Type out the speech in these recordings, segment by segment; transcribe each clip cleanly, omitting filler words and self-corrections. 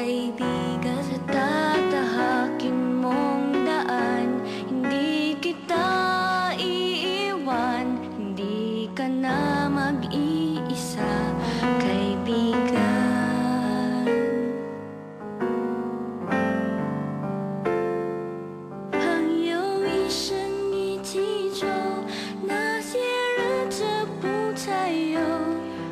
kaibigan. Sa tatahakin mong daan, hindi kita iiwan. Hindi ka na mag-iisa, kaibigan.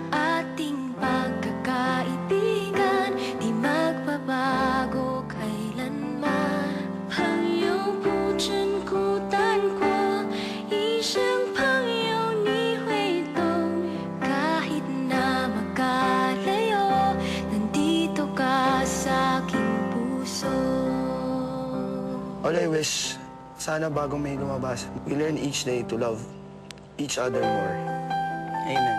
Ating pagkakaibigan, di magbabago kailanman. 朋友不真孤单过，一生朋友你会懂。kahit na magkalayo, nandito ka sa aking puso. All I wish, sana bago may lumabas, we learn each day to love each other more. Amen.